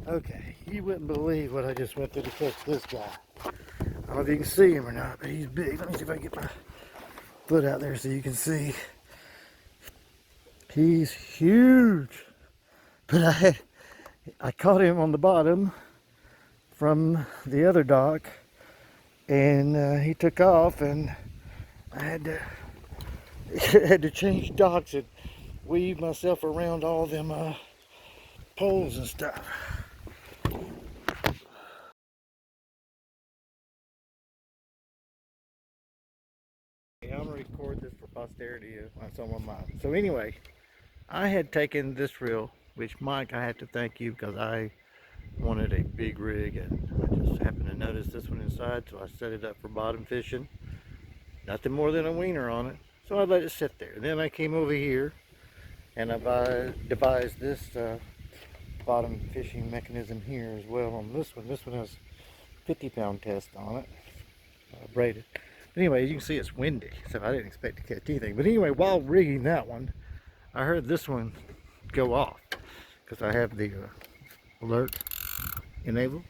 Okay, you wouldn't believe what I just went through to catch this guy. I don't know if you can see him or not, but he's big. Let me see if I can get my foot out there so you can see. He's huge. But I caught him on the bottom from the other dock, and he took off, and I had to had to change docks and weave myself around all them poles and stuff. I'm gonna record this for posterity on someone mine. So anyway, I had taken this reel, which Mike, I have to thank you because I wanted a big rig, and I just happened to notice this one inside, so I set it up for bottom fishing. Nothing more than a wiener on it, so I let it sit there. Then I came over here and I devised this bottom fishing mechanism here as well on this one. This one has 50-pound test on it, braided. But anyway, as you can see, it's windy, so I didn't expect to catch anything. But anyway, while rigging that one, I heard this one go off because I have the alert enabled.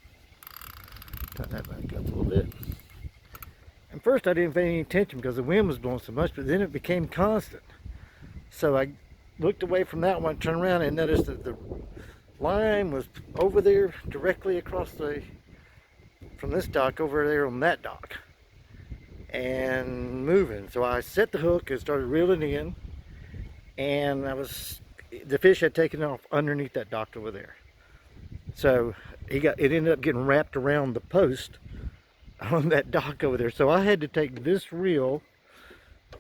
Tighten that back up a little bit. And first I didn't pay any attention because the wind was blowing so much, but then it became constant. So I looked away from that one, turned around, and noticed that the line was over there directly across from this dock over there on that dock and moving. So I set the hook and started reeling in, and the fish had taken off underneath that dock over there. So it ended up getting wrapped around the post on that dock over there. So I had to take this reel,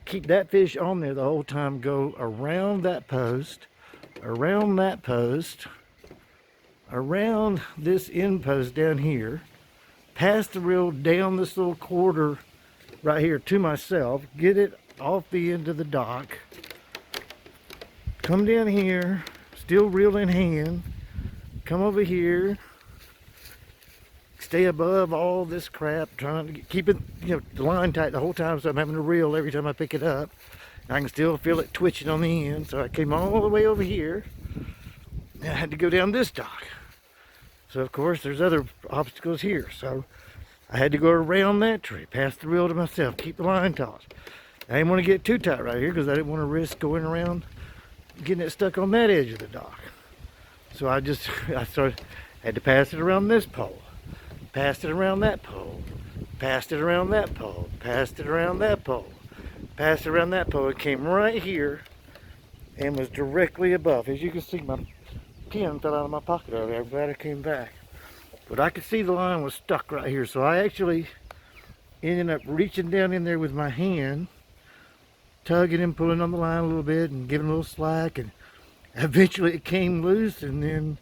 keep that fish on there the whole time, go around that post, around this end post down here, pass the reel down this little quarter right here to myself, get it off the end of the dock, come down here, still reel in hand, come over here, stay above all this crap, trying to keep it, the line tight the whole time, so I'm having to reel every time I pick it up. I can still feel it twitching on the end, so I came all the way over here, and I had to go down this dock. So of course there's other obstacles here, so I had to go around that tree, pass the reel to myself, keep the line taut. I didn't want to get too tight right here because I didn't want to risk going around getting it stuck on that edge of the dock. So I had to pass it around this pole, passed it around that pole, passed it around that pole, passed it around that pole, passed it around that pole. It came right here and was directly above. As you can see, my pin fell out of my pocket earlier. I'm glad it came back. But I could see the line was stuck right here, so I actually ended up reaching down in there with my hand, tugging and pulling on the line a little bit and giving a little slack, and eventually it came loose, and then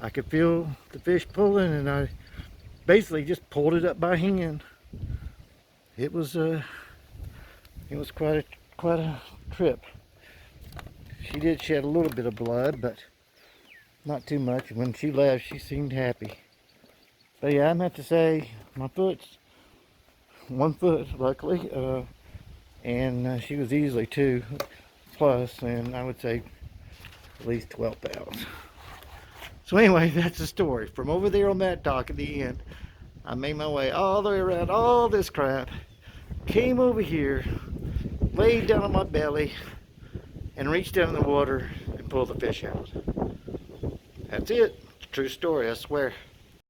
I could feel the fish pulling, and I basically just pulled it up by hand. It was quite a trip. She did shed a little bit of blood, but not too much. When she left, she seemed happy. But yeah, I'm have to say, my foot's 1 foot, luckily, and she was easily 2 plus, and I would say at least 12 pounds. So anyway, that's the story. From over there on that dock at the end, I made my way all the way around all this crap, came over here, laid down on my belly, and reached down in the water and pulled the fish out. That's it. It's a true story, I swear.